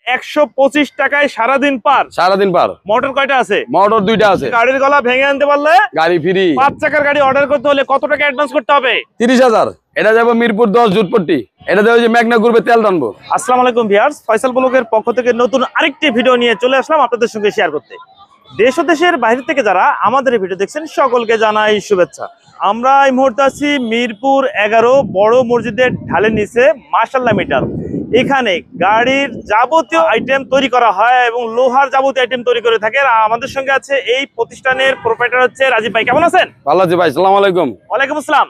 125 টাকায় সারাদিন পার। সারাদিন পার। মোটর কয়টা আছে? মোটর 2টা আছে। গাড়ির গলা ভেঙে আনতে পারলে গাড়ি ফ্রি। 5 চাকার গাড়ি অর্ডার করতে হলে কত টাকা অ্যাডভান্স করতে হবে? 30,000। এটা যাবো মিরপুর 10 জুটপট্টি। এটা দেবো যে মেঘনা গ্রুপে তেল টানবো। আসসালামু আলাইকুম ভিউয়ার্স, ফয়সাল ব্লগের পক্ষ থেকে নতুন আরেকটি ভিডিও নিয়ে চলে আসলাম আপনাদের সঙ্গে শেয়ার করতে। দেশ ও দেশের বাইরে থেকে যারা আমাদের এই ভিডিও দেখছেন সকলকে জানাই শুভেচ্ছা। আমরা এই মুহূর্তে আছি মিরপুর 11 বড় মসজিদের ঢালের নিচে মাশাআল্লাহ মিটার। এখানে গাড়ির যাবতীয় আইটেম তৈরি করা হয় এবং লোহার যাবতীয় আইটেম তৈরি করে থাকে। আর আমাদের সঙ্গে আছে এই প্রতিষ্ঠানের প্রোপাইটার হচ্ছে রাজীব ভাই। কেমন আছেন? ভালো আছি ভাই, আসসালামু আলাইকুম। ওয়ালাইকুম আসসালাম।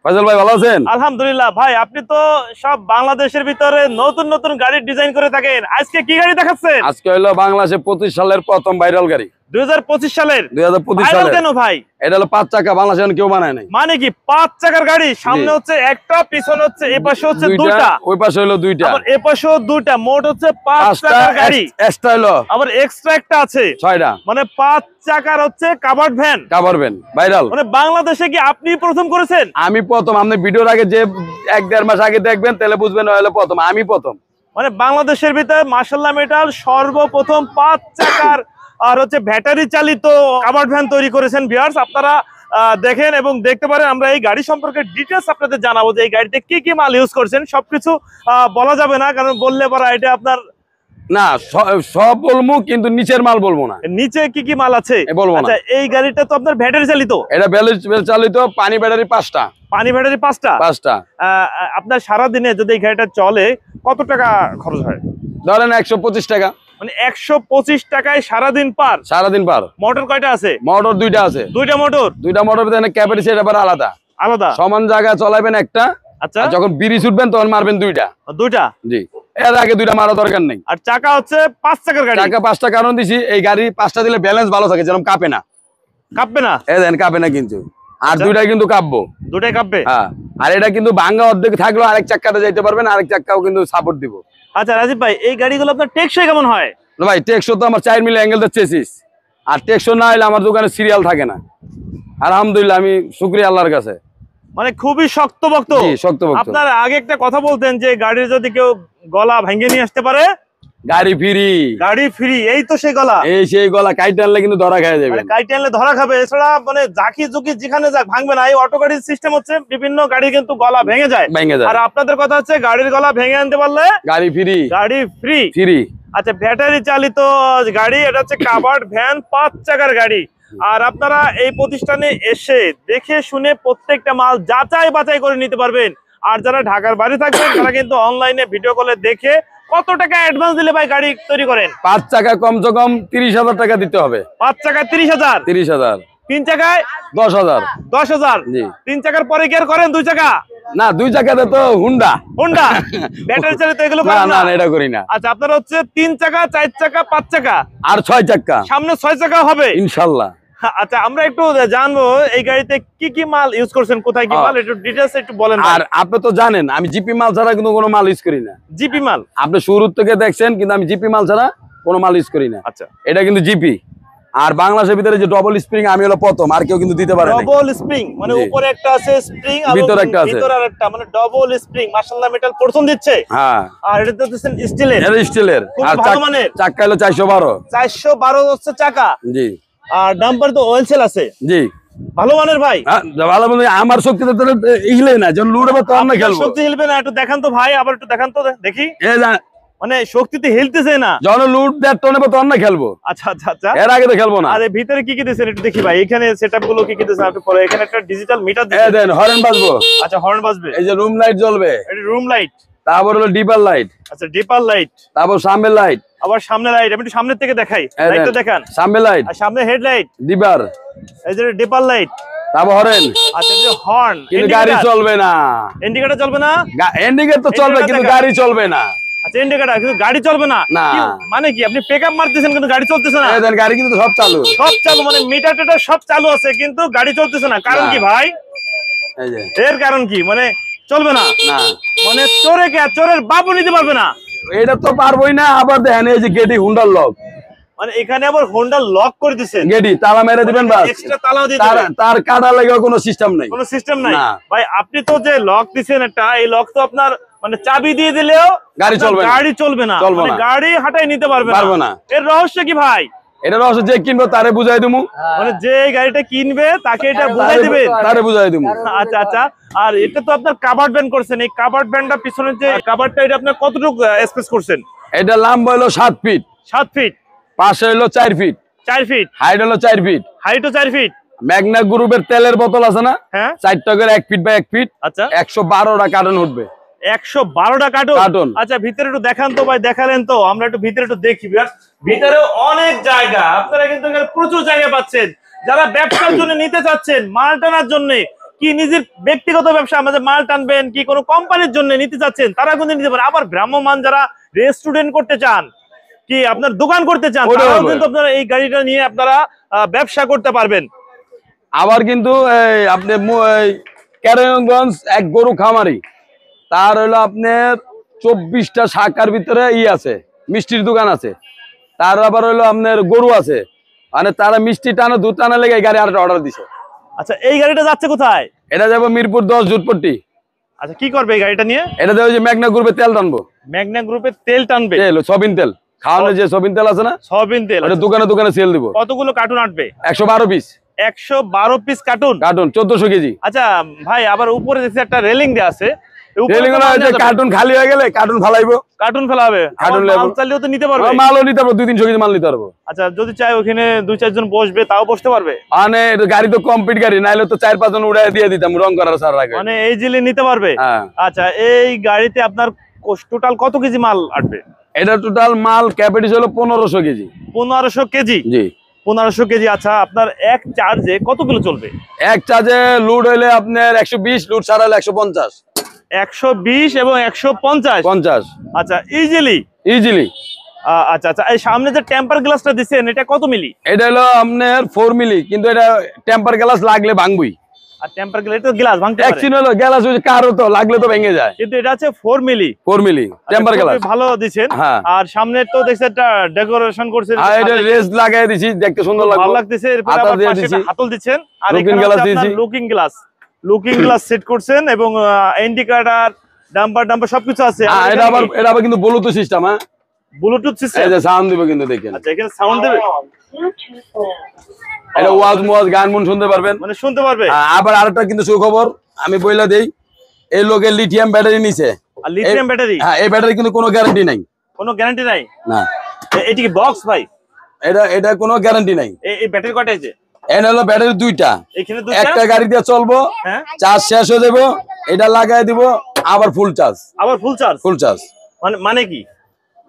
ফয়সাল ভাই ভালো আছেন? আলহামদুলিল্লাহ। ভাই আপনি তো সব বাংলাদেশের ভিতরে নতুন নতুন গাড়ির ডিজাইন করে থাকেন, আজকে কি গাড়ি দেখাচ্ছেন? আজকে হলো বাংলাদেশে 25 সালের প্রথম ভাইরাল গাড়ি। 2025 সালের 2025 ভাইরাল সালের কেন ভাই? এটা হলো 5 চাকা, বাংলাদেশে কেউ বানায় নাই। মানে কি 5 চাকার গাড়ি? সামনে হচ্ছে একটা, পিছনে হচ্ছে, এপাশে হচ্ছে দুটা, ওই পাশে হলো দুইটা, আবার এপাশেও দুটা, মোট হচ্ছে 5 চাকার গাড়ি। এক্সট্রা হলো আবার এক্সট্রা একটা আছে 6টা, মানে 5 চাকার হচ্ছে covered van. Cover van viral. মানে বাংলাদেশে কি আপনি প্রথম করেছেন? আমি প্রথম। আপনি ভিডিওর আগে যে 1-1.5 মাস আগে দেখবেন তাহলে বুঝবেন হলো প্রথম, আমি প্রথম। মানে বাংলাদেশের ভিতরে মাশাআল্লাহ মেটাল সর্বপ্রথম 5 চাকার আর হচ্ছে ব্যাটারি চালিত কাভার্ড ভ্যান তৈরি করেছেন। ভিউয়ার্স আপনারা দেখেন এবং দেখতে পারেন। আমরা এই গাড়ি সম্পর্কে ডিটেলস আপনাদের জানাবো যে এই গাড়িতে কি কি মাল ইউজ করছেন। সবকিছু বলা যাবে না, কারণ বললে পরে এটা আপনার না, সব বলবো কিন্তু নিচের মাল বলবো না। নিচে কি কি মাল আছে বলবো না। আচ্ছা, এই গাড়িটা তো আপনার ব্যাটারি চালিত। এটা ব্যাটারি চালিত, পানি ব্যাটারি 5টা। পানি ব্যাটারি 5টা। আপনার সারা দিনে যদি এই গাড়িটা চলে কত টাকা খরচ হয়? ধরেন 125 টাকা। মানে 125 টাকায় সারাদিন পার। সারাদিন পার। মোটর কয়টা আছে? মোটর 2টা আছে। দুইটা মোটর? দুইটা মোটর ভিতরে ক্যাপাসিটি আবার আলাদা আলাদা। সমান জায়গা চলাবেন একটা। আচ্ছা, যখন ব্রিজ উঠবেন তখন মারবেন দুইটা। জি। এর আগে দুইটা মারা দরকার নেই। আর চাকা হচ্ছে 5 চাকার গাড়ি। চাকা 5টা কারণ দিছি, এই গাড়ি 5টা দিলে ব্যালেন্স ভালো থাকে, যেরকম কাঁপে না। কাঁপবে না? দেন কাঁপে না কিন্তু। আর দুইটা কিন্তু কাঁপবো। দুটাই কাঁপবে? হ্যাঁ। আর এটা কিন্তু ভাঙ্গা অর্ধেক থাকলেও আরেক চাক্কাতে যাইতে পারবেন, আরেক চাক্কাও কিন্তু সাপোর্ট দিব। আচ্ছা রাজীব ভাই, এই গাড়িগুলো আপনার টেকসই কেমন হয়? ভাই টেকসো তো আমার 4 মিলি অ্যাঙ্গেল চেসিস, আর টেকসো না হলে আমার দোকানে সিরিয়াল থাকে না। আলহামদুলিল্লাহ, আমি শুকরিয়া আল্লাহর কাছে। মানে খুবই শক্তপোক্ত। শক্তপোক্ত। আপনার আগে একটা কথা বলতেন যে গাড়ির যদি কেউ গলা ভেঙে নিয়ে আসতে পারে গাড়ি ফ্রি। গাড়ি ফ্রি, এই তো সেই গলা। এই সেই গলা কাইটে আনলে কিন্তু ধরা খেয়ে যাবে। কাইটে আনলে ধরা খাবে। এছাড়া মানে জাকি জুকি যেখানে যাক ভাঙবে না। এই অটো গাড়ির সিস্টেম হচ্ছে বিভিন্ন গাড়ি কিন্তু গলা ভেঙে যায়। আর আপনাদের কথা হচ্ছে গাড়ির গলা ভেঙে আনতে পারলে গাড়ি ফ্রি। গাড়ি ফ্রি ফ্রি। আচ্ছা, ব্যাটারি চালিত গাড়ি, এটা হচ্ছে কাভার্ড ভ্যান, 5 চাকার গাড়ি। আর আপনারা এই প্রতিষ্ঠানে এসে দেখে শুনে প্রত্যেকটা মাল যাচাই বাছাই করে নিতে পারবেন। আর যারা ঢাকার বাইরে থাকবেন তারা কিন্তু অনলাইনে ভিডিও কলে দেখে কত টাকা অ্যাডভান্স দিলে ভাই গাড়ি তৈরি করেন? 5 চাকা কমসে কম 30,000 টাকা দিতে হবে। 5 চাকা 30,000? 30,000। 3 চাকায় 10,000। 10,000? জি। 3 চাকার পরে কি আর করেন? 2 চাকা? না, 2 চাকাতে তো হুন্ডা ব্যাটারি চালিত এগুলো না না এটা করি না। আচ্ছা, আপনার হচ্ছে 3 চাকা, 4 চাকা, 5 চাকা আর 6 চাকা, সামনে 6 চাকা হবে ইনশাআল্লাহ। আচ্ছা, আমরা একটু জানবো এই গাড়িতে কি কি মাল ইউজ করছেন, কোথায় কি মাল, একটু ডিটেইলস একটু বলেন। আর আপনি তো জানেন আমি জিপি মাল ছাড়া কিন্তু কোনো মাল ইউজ করি না। জিপি মাল আপনি শুরু থেকে দেখছেন, কিন্তু আমি জিপি মাল ছাড়া কোনো মাল ইউজ করি না। আচ্ছা, এটা কিন্তু জিপি। আর বাংলাদেশের ভিতরে যে ডবল স্প্রিং আমি হলো প্রথম, আর কেউ কিন্তু দিতে পারে না। ডবল স্প্রিং মানে উপরে একটা আছে স্প্রিং আর ভিতরে একটা আছে, ভিতরে আরেকটা, মানে ডবল স্প্রিং। মাশাআল্লাহ মেটাল প্রথম দিচ্ছে। হ্যাঁ। আর এটা তো দিচ্ছেন স্টিলের। এটা স্টিলের। আর চাকা হলো 412। 412 হচ্ছে চাকা। জি। আর ডাম্পার তো ওয়েল সেল আছে। জি। ভালো মানের ভাই। ভালো মানে আমার শক্তি তো হিলে না, যখন লুড়বে তখন না খেলবো। শক্তি হিলবে না? একটু দেখান তো ভাই, আবার একটু দেখান তো দেখি। মানে শক্তিতে হিলতেছে না, যখন লুট 1.5 টন হবে তখন না খেলবো। আচ্ছা আচ্ছা আচ্ছা, এর আগে তো খেলবো না। আরে ভিতরে কি কি দিয়েছেন একটু দেখি ভাই। এখানে সেটআপ গুলো কি কি দিয়েছেন আপনি? পরে এখানে একটা ডিজিটাল মিটার দিয়েছেন। দেন হর্ন বাজবো। আচ্ছা, হর্ন বাজবে। এই যে রুম লাইট জ্বলবে। এটা রুম লাইট। তারপর হলো ডিপার লাইট। আচ্ছা, ডিপার লাইট। তারপর সামনে লাইট। আবার সামনে লাইট। আমি একটু সামনের থেকে দেখাই, লাইটটা দেখান। সামনে লাইট আর সামনে হেডলাইট, ডিপার। এই যে ডিপার লাইট। তারপর হর্ন। আচ্ছা, এই যে হর্ন। কিন্তু গাড়ি চলবে না। ইন্ডিকেটর চলবে না? ইন্ডিকেটর তো চলবে কিন্তু গাড়ি চলবে না। আচ্ছা, ইন্ডিকেটর কিন্তু গাড়ি চলবে না। মানে কি আপনি পিকআপ মারতেছেন কিন্তু গাড়ি চলতেছে না? এই দেন গাড়ি কিন্তু সব চালু। সব চালু মানে মিটার টিটার সব চালু আছে কিন্তু গাড়ি চলতেছে না। কারণ কি ভাই? এই যে এর কারণ কি? মানে চলবে না? না, মানে চোরে কে চোরের বাবু নিতে পারবে না। এটা তো পারবোই না। আবার দেখেন এই যে গেটি হুন্ডার লক, মানে এখানে আবার হোন্ডা লক করে দিবেন। গেটি তালা মেরে দিবেন, বাস এক্সট্রা তালাও দিয়ে দিবেন। তার কাটা লাগা কোনো সিস্টেম নাই। কোনো সিস্টেম নাই ভাই। আপনি তো যে লক দিবেন একটা, এই লক তো আপনার মানে চাবি দিয়ে দিলেও গাড়ি চলবে না, মানে গাড়ি হাঁটাই নিতে পারবে না। এর রহস্য কি ভাই? এটা রহস্য যে কিনবো তারে বুঝাই দেবো, মানে যে গাড়িটা কিনবে তাকে এটা বুঝাই দিবেন, তারে বুঝাই দেবো। আচ্ছা আচ্ছা। আর এটা তো আপনার কাভার্ড ভ্যান করছেন, এই কাভার্ড ভ্যানটা পিছনের যে কাভার্ডটা এটা আপনি কতটুকু স্পেস করছেন? এটা লম্বা হলো 7 ফিট, 7 ফিট, পাশে হলো 4 ফিট, 4 ফিট, হাইট হলো 4 ফিট, হাইটও 4 ফিট। ম্যাগনা গ্রুপের তেলের বোতল আছে না, হ্যাঁ, 4 টাকার 1 ফিট বাই 1 ফিট। আচ্ছা, 112টা কার্টন উঠবে। 112টা কার্টন। আচ্ছা, ভিতরে একটু দেখান তো ভাই, দেখালেন তো, আমরা একটু ভিতরে একটু দেখি। ভিতরে অনেক জায়গা, আপনারা কিন্তু প্রচুর জায়গা পাচ্ছেন। যারা ব্যবসার জন্য নিতে চাচ্ছেন, মাল টানার জন্য, কি নিজের ব্যক্তিগত ব্যবসা আমাদের মাল টানবেন, কি কোনো কোম্পানির জন্য নিতে চাচ্ছেন, তারা কিন্তু নিতে পারেন। আবার ভ্রাম্যমান যারা রেস্টুরেন্ট করতে চান, কি আপনার দোকান করতে চান, তারাও কিন্তু আপনারা এই গাড়িটা নিয়ে আপনারা ব্যবসা করতে পারবেন। আবার কিন্তু আপনি কেরানীগঞ্জ এক গরু খামারি, তার হলো আপনার 24টা শাখার ভিতরে আছে, মিষ্টির দোকান আছে। তার আবার হলো আপনার গরু আছে, মানে তারা মিষ্টি টানা দুধ টানা লেগে এই গাড়ি আরেকটা অর্ডার দিছে। আচ্ছা, এই গাড়িটা যাচ্ছে কোথায়? এটা যাবো মিরপুর 10 জুটপট্টি। আচ্ছা, কি করবে এই গাড়িটা নিয়ে? এটা যাবো যে মেঘনা গ্রুপে তেল টানবো। মেঘনা গ্রুপে তেল টানবে? সয়াবিন তেল, খাওয়ানোর যে সয়াবিন তেল আছে না, সয়াবিন তেল। ওটা দোকানে দোকানে সেল দিব। কতগুলো কার্টুন আটবে? 112 পিস। 112 piece carton 1400 kg. আচ্ছা ভাই, আবার উপরে দেখছি একটা রেলিং দেয়া আছে, কার্টুন খালি হয়ে গেলে কার্টুন ফেলাইবো, কার্টুন ফেলাবে, মাল চাইলেও তো নিতে পারবে, মালও নিতে পারবো, 2-300 কেজি মাল নিতে পারবো। আচ্ছা, যদি চাই ওখানে 2-4 জন বসবে, তাও বসতে পারবে? মানে গাড়ি তো কমপ্লিট গাড়ি, নাইলে তো 4-5 জন উড়াই দিয়ে দিতাম রং করার সার আগে। মানে এই জিলে নিতে পারবে? আচ্ছা, এই গাড়িতে আপনার টোটাল কত কেজি মাল আটবে? এটা টোটাল মাল ক্যাপাসিটি হলো 1500 কেজি। 1500 কেজি? জি, 1500 কেজি। আচ্ছা, আপনার এক চার্জে কত কিলো চলবে? এক চার্জে লোড হইলে আপনার 120, লোড ছাড়া হলে 150। 120 এবং 150। আচ্ছা, ইজিলি। আচ্ছা আচ্ছা, এই সামনে যে টেম্পার গ্লাসটা দিচ্ছেন, এটা কত মিলি? এটা হলো আপনার 4 মিলি, কিন্তু এটা টেম্পার গ্লাস লাগলে ভাঙবই। আর টেম্পার গ্লাস তো গ্লাস ভাঙতে পারে, অ্যাকচুয়ালি হলো গ্লাস হচ্ছে কারও তো লাগলে তো ভেঙে যায়, কিন্তু এটা আছে 4 মিলি টেম্পার গ্লাস। ভালো দিবেন। আর সামনে তো দেখছেন একটা ডেকোরেশন করছেন, আর এটা রেস লাগাই দিছি, দেখতে সুন্দর লাগবে, ভালো লাগতেছে। এরপর আবার পাশে হাতল দিচ্ছেন, আর এখানে আপনার লুকিং গ্লাস সেট করছেন, এবং ইন্ডিকেটর, ডাম্পার সবকিছু আছে। এটা আবার কিন্তু ব্লুটুথ সিস্টেম। হ্যাঁ, ব্লুটুথ সিস্টেম। এই যে সাউন্ড দিবে কিন্তু দেখেন। আচ্ছা, এখানে সাউন্ড দেবে, এটা ওয়াজ গান মন শুনতে পারবেন, মানে শুনতে পারবে। আবার আরেকটা কিন্তু সুখবর আমি বইলা দেই, এই লোকের লিথিয়াম ব্যাটারি নিছে। আর লিথিয়াম ব্যাটারি? হ্যাঁ, এই ব্যাটারি কিন্তু কোনো গ্যারান্টি নাই। কোনো গ্যারান্টি নাই? না। এটি কি বক্স ভাই? এটা কোনো গ্যারান্টি নাই। এই ব্যাটারি কয়টা আছে? এখানে হলো ব্যাটারি 2টা, এখানে 2টা, একটা গাড়ি দিয়ে চলবো, চার্জ শেষ হয়ে যাবে, এটা লাগাই দিব, আবার ফুল চার্জ। ফুল চার্জ মানে কি?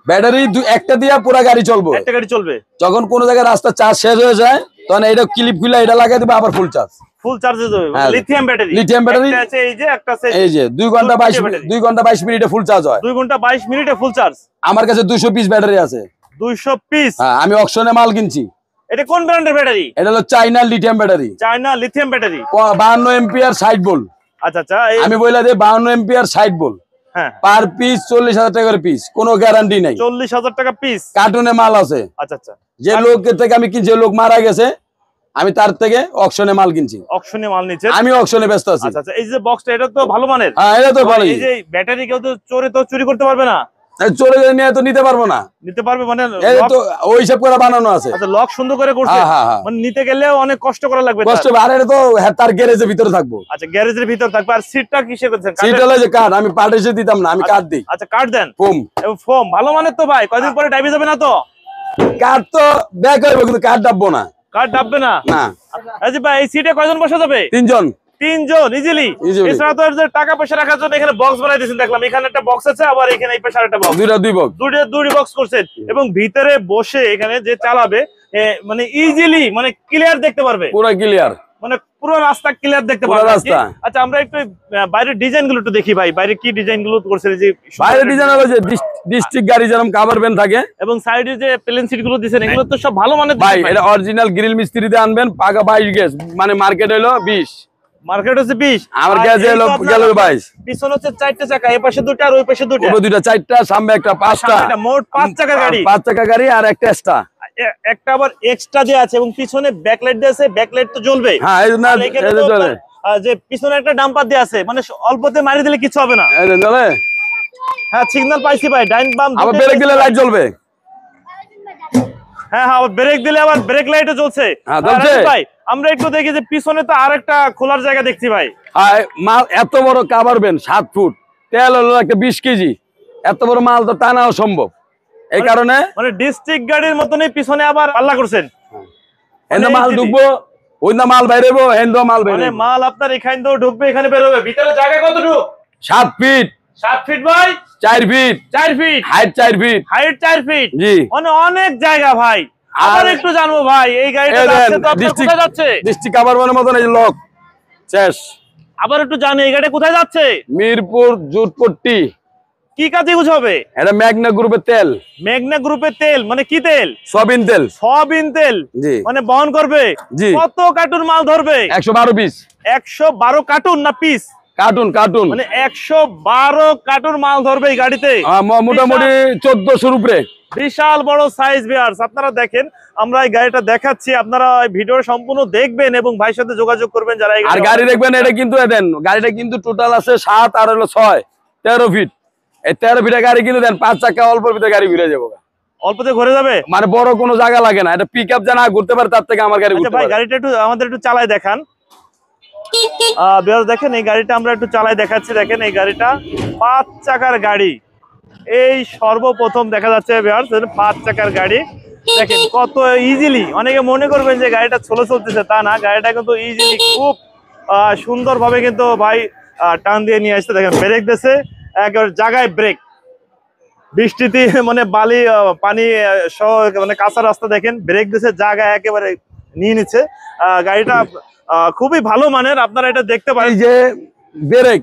ব্যাটারি একটা দিয়ে পুরো গাড়ি চলবে, একটা গাড়ি চলবে। যখন কোন জায়গায় রাস্তা চার্জ শেষ হয়ে যায়, তখন এটা ক্লিপ খুলে এটা লাগাই দিব, আবার ফুল চার্জ। লিথিয়াম ব্যাটারি আছে, এই যে 2 ঘন্টা 22 মিনিটে ফুল চার্জ হয়। 2 ঘন্টা 22 মিনিটে ফুল চার্জ। আমার কাছে 200 পিস ব্যাটারি আছে। 200 পিস? হ্যাঁ, আমি অকশনে মাল কিনছি। এটা কোন ব্র্যান্ডের ব্যাটারি? এটা হলো China lithium battery. 52 ampere 60 volt. আচ্ছা আচ্ছা, আমি বইলা দেই 52 এম্পিয়ার 60 ভোল্ট। হ্যাঁ, পার পিস 40,000 টাকার পিস, কোনো গ্যারান্টি নাই। 40,000 টাকা পিস কার্টুনে মাল আছে। আচ্ছা আচ্ছা, যে লোকের থেকে আমি কিনছি, লোক মারা গেছে, আমি তার থেকে অকশনে মাল কিনছি। অকশনে মাল নিচ্ছেন? আমি অকশনে ব্যস্ত আছি। আচ্ছা আচ্ছা, এই যে বক্সটা, এটা তো ভালো মানের। হ্যাঁ, এটা তো ভালো। এই যে ব্যাটারি কেউ তো চুরি করতে পারবে না? চলে গেলে নিয়ে তো নিতে পারবো না। নিতে পারবে মানে? এই তো ওই হিসাব করে বানানো আছে। আচ্ছা, লক সুন্দর করে করছে, মানে নিতে গেলে অনেক কষ্ট করা লাগবে। কষ্ট, আর এটা তো তার গ্যারেজের ভিতরে থাকবো। আচ্ছা, গ্যারেজের ভিতরে থাকবে। আর সিটটা কিসের করছেন? সিট হলো যে কাঠ, আমি পাট এসে দিতাম না, আমি কাঠ দিই। আচ্ছা, কাঠ দেন? ফোম ভালো মানের তো ভাই, কয়দিন পরে ডাইবে যাবে না তো? কাঠ তো ব্যাক হইব, কিন্তু কাঠ ডাববো না। কাঠ ডাববে না? না। আচ্ছা ভাই, এই সিটে কয়জন বসা যাবে? 3 জন। 3 জন ইজিলি। এছাড়া তো টাকা পয়সা রাখার জন্য এখানে বক্স বানাই দিয়েছেন, দেখলাম এখানে একটা বক্স আছে, আবার এখানে এই পাশে আরেকটা বক্স। দুই বক্স করছেন, এবং ভিতরে বসে এখানে যে চালাবে মানে ইজিলি, মানে ক্লিয়ার দেখতে পারবে, পুরো ক্লিয়ার, মানে পুরো রাস্তা ক্লিয়ার দেখতে পারবে। আচ্ছা, আমরা একটু বাইরের ডিজাইন গুলো একটু দেখি ভাই, বাইরে কি ডিজাইন গুলো করছেন? যে বাইরের ডিজাইন হলো যে ডিস্ট্রিক্ট গাড়ি যেরকম কভার ভ্যান থাকে, এবং সাইডে যে প্লেন সিট গুলো দিয়েছেন, এগুলো তো সব ভালো মানের ভাই। এটা অরিজিনাল গ্রিল মিস্ত্রি দিয়ে আনবেন, পাকা 22 গেজ, মানে মার্কেট হলো 20, মার্কেট হচ্ছে 20, আমার গেজ হলো 22। পিছন হচ্ছে 4টা চাকা, এই পাশে 2টা আর ওই পাশে 2টা, 4টা, সামনে একটা, 5টা, মোট 5 চাকার গাড়ি। 5 চাকা গাড়ি, আর একটা এক্সট্রা, একটা আবার এক্সট্রা যে আছে, এবং পিছনে ব্যাকলাইট দিয়ে আছে, ব্যাকলাইট তো জ্বলবে। হ্যাঁ, এই না এটা চলে, যে পিছনে একটা ডাম্পার দিয়ে আছে, মানে অল্পতে মারি দিলে কিছু হবে না। এই চলে। হ্যাঁ সিগন্যাল পাইছি ভাই, ডাইন বাম আবার ব্রেক দিলে লাইট জ্বলবে। হ্যাঁ হ্যাঁ, ব্রেক দিলে আবার ব্রেক লাইটও জ্বলছে। ভাই আমরা একটু দেখি যে পিছনে তো আরেকটা খোলার জায়গা দেখছি ভাই। মাল এত বড় কাভার ভ্যান, 7 ফুট, তেল হলো একটা 20 কেজি, এত বড় মাল তো টানাও সম্ভব। এই কারণে মানে ডিস্ট্রিক্ট গাড়ির মতনই পিছনে আবার পাল্লা করছেন। মাল ঢুকবো, ওই না মাল বাইরেবো, হেন্ডো মাল বাইরে, মানে মাল আপনার এখান থেকে ঢুকবে, এখানে বের হবে। ভিতরে জায়গা কতটুকু? 7 ফিট। 7 ফিট ভাই? 4 feet. 4 feet height 4 feet. Height 4 feet. জি, মানে অনেক জায়গা ভাই। আবার একটু জানবো ভাই, এই গাড়িটা যাচ্ছে তো আপনার কোথায় যাচ্ছে? ডিস্ট্রিক্ট কাভার ভ্যানের মতন এই লক শেষ। আবার একটু জানি এই গাড়িটা কোথায় যাচ্ছে? মিরপুর জুটপট্টি। কি কাজে ইউজ হবে? এটা ম্যাগনা গ্রুপের তেল। ম্যাগনা গ্রুপের তেল মানে কি তেল? সয়াবিন তেল। সয়াবিন তেল। জি, মানে বহন করবে। জি। কত কার্টুন মাল ধরবে? 112 পিস। 112 কার্টুন না পিস? Cartoon, cartoon. মানে 112 কার্টুন মাল ধরবে এই গাড়িতে। মোটামুটি 1400 উপরে। বিশাল বড় সাইজ ভিউয়ার্স, আপনারা দেখেন। আমরা এই গাড়িটা দেখাচ্ছি, আপনারা ভিডিও সম্পূর্ণ দেখবেন এবং ভাইয়ের সাথে যোগাযোগ করবেন যারা। আর গাড়ি দেখবেন, এটা কিন্তু দেন গাড়িটা কিন্তু টোটাল আছে 7 আর হলো 6, 13 ফিট। এই 13 ফিটের গাড়ি কিন্তু দেন 5 চাকা অল্প ভিতরে গাড়ি ঘুরে যাবো, অল্পতে ঘুরে যাবে। মানে বড় কোনো জায়গা লাগে না। এটা পিকআপ জানা ঘুরতে পারে, তার থেকে আমার গাড়ি ঘুরতে ভাই পারে। গাড়িটা একটু আমাদের একটু চালায় দেখান। ভিউয়ার্স দেখেন এই গাড়িটা আমরা একটু চালায় দেখাচ্ছি। দেখেন এই গাড়িটা 5 চাকার গাড়ি, এই সর্বপ্রথম দেখা যাচ্ছে ভিউয়ার্স 5 চাকার গাড়ি। দেখেন কত ইজিলি, অনেকে মনে করবেন যে গাড়িটা স্লো চলতেছে, তা না, গাড়িটা কিন্তু ইজিলি খুব সুন্দরভাবে কিন্তু ভাই টান দিয়ে নিয়ে আসছে। দেখেন ব্রেক দিয়েছে একেবারে জায়গায় ব্রেক। বৃষ্টিতে মানে বালি পানি সহ মানে কাঁচা রাস্তা, দেখেন ব্রেক দিয়েছে জায়গায় একেবারে নিয়ে নিচ্ছে। গাড়িটা খুবই ভালো মানের, আপনারা এটা দেখতে পারেন। যে ব্রেক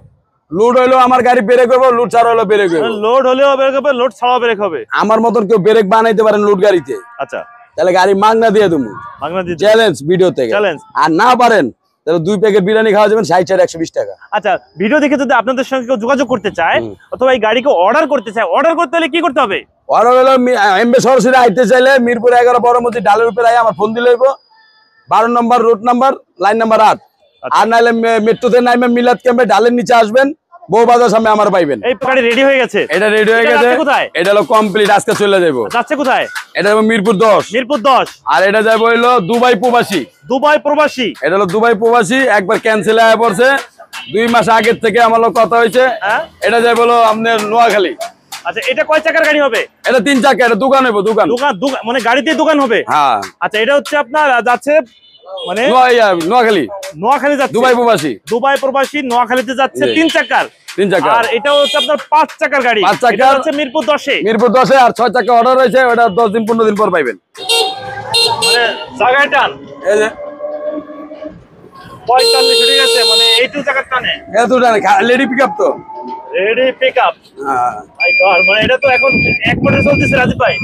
লোড হইলো আমার গাড়ি ব্রেক করবো, লোড ছাড়া হলো ব্রেক হবে। লোড হলেও ব্রেক হবে, লোড ছাড়াও ব্রেক হবে। আমার মতন কেউ ব্রেক বানাইতে পারেন লোড গাড়িতে? আচ্ছা, তাহলে গাড়ি মাগনা দিয়ে দেবো, মাগনা দিয়ে চ্যালেঞ্জ ভিডিও থেকে। চ্যালেঞ্জ। আর না পারেন তাহলে 2 প্যাকেট বিরিয়ানি খাওয়া যাবেন 60 120 টাকা। আচ্ছা, ভিডিও দেখে যদি আপনাদের সঙ্গে কেউ যোগাযোগ করতে চায় অথবা এই গাড়িকে অর্ডার করতে চায়, অর্ডার করতে হলে কি করতে হবে? অর্ডার হলো এমবে সরাসরি আইতে চাইলে মিরপুর 11 বড় মসজিদ ডালের উপরে আই আমার ফোন দিলে হইব। 12 নম্বর রোড নাম্বার, লাইন নাম্বার 8। আর নাইলে মেট্রোতে নাইমে মিলাদ ক্যাম্পে ডালের নিচে আসবেন, বউবাজার সামনে আমার পাইবেন। এই গাড়ি রেডি হয়ে গেছে? এটা রেডি হয়ে গেছে। এটা হলো কমপ্লিট, আজকে চলে যাবো। যাচ্ছে কোথায়? এটা হলো মিরপুর 10। মিরপুর 10। আর এটা যাবো হলো দুবাই প্রবাসী। দুবাই প্রবাসী। এটা হলো দুবাই প্রবাসী, একবার ক্যান্সেল হয়ে পড়ছে 2 মাস আগের থেকে আমার লোক কথা হয়েছে। এটা যাবো হলো আপনার নোয়াখালী। আচ্ছা, এটা কয় চাকার গাড়ি হবে? এটা 3 চাকা, এটা দোকান হবে। দোকান মানে গাড়িতে দোকান হবে? হ্যাঁ। আচ্ছা, এটা হচ্ছে আপনার যাচ্ছে মানে নোয়াখালী। নোয়াখালী যাচ্ছে দুবাই প্রবাসী। দুবাই প্রবাসী নোয়াখালীতে যাচ্ছে 3 চাকার। 3 চাকা। আর এটা হচ্ছে আপনার 5 চাকার গাড়ি। 5 চাকা হচ্ছে মিরপুর 10-এ। মিরপুর 10-এ। আর 6 চাকা অর্ডার হয়েছে, ওটা 10 দিন 15 দিন পর পাইবেন। মানে জায়গায় টান এই যে 45 ঠিক আছে, মানে এই 2 চাকার টানে এত টানে। লেডি পিকআপ তো, রেডি পিকআপ। হ্যাঁ মাই গড, মানে এটা তো এখন 1 মোটর চলতেছে রাজীব ভাই।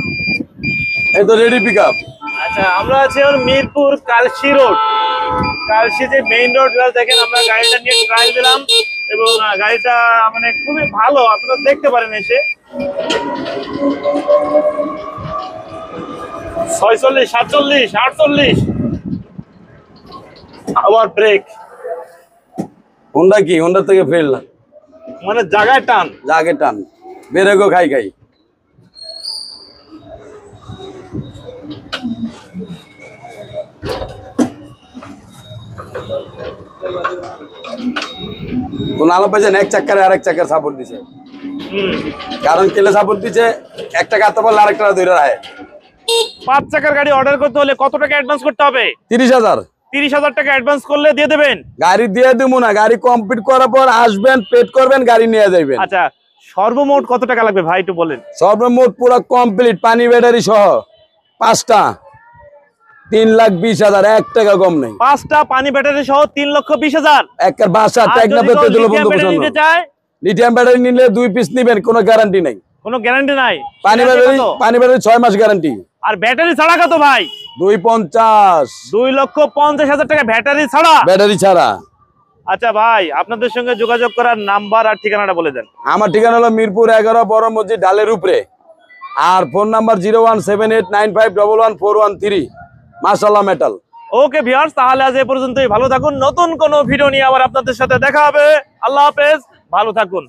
এই তো রেডি পিকআপ। আচ্ছা, আমরা আছি এখন মিরপুর কালশি রোড। কালশি যে মেইন রোড, দেখেন আমরা গাড়িটা নিয়ে ট্রায়াল দিলাম এবং গাড়িটা মানে খুবই ভালো, আপনারা দেখতে পারেন এসে। 46 47 48 আবার ব্রেক। হোন্ডা কি, হোন্ডা থেকে ফেল মানে জায়গায় টান, জায়গায় টান, বেরেগো খাই খাই। কোন আলো পাইছেন? 1 চাকারে আরেক চাকার সাপোর্ট দিছে। কারণ কেলে সাপোর্ট দিছে, একটা কাটতে পারলে আরেকটা ধরে রাখে। 5 চাকার গাড়ি অর্ডার করতে হলে কত টাকা অ্যাডভান্স করতে হবে? 30,000। 30,000 টাকা অ্যাডভান্স করলে দিয়ে দেবেন? গাড়ি দিয়ে দেবো না, গাড়ি কমপ্লিট করার পর আসবেন, পেড করবেন, গাড়ি নিয়ে যাবেন। আচ্ছা, সর্বমোট কত টাকা লাগবে ভাই একটু বলেন? সর্বমোট পুরো কমপ্লিট পানি ব্যাটারি সহ 5টা 3,20,000, 1 টাকা কম নেই। 5টা পানি ব্যাটারি সহ 3,20,000। একটা বাসা টেকনা পেট্রোল বন্ধ করছেন। লিথিয়াম ব্যাটারি নিলে 2 পিস নেবেন, কোনো গ্যারান্টি নাই। কোনো গ্যারান্টি নাই? পানি ব্যাটারি 6 মাস গ্যারান্টি। আর ব্যাটারি ছাড়া কত ভাই? 250। 2,50,000 টাকা ব্যাটারি ছাড়া? ব্যাটারি ছাড়া। আচ্ছা ভাই, আপনাদের সঙ্গে যোগাযোগ করার নাম্বার আর ঠিকানাটা বলে দেন। আমার ঠিকানা হলো মিরপুর 11 বড় মসজিদ ডালের উপরে। আর ফোন নাম্বার 01789511413। মাশাআল্লাহ মেটাল। ওকে ভিউয়ার্স, তাহলে আজ এই পর্যন্তই। ভালো থাকুন, নতুন কোনো ভিডিও নিয়ে আবার আপনাদের সাথে দেখা হবে। আল্লাহ হাফেজ, ভালো থাকুন।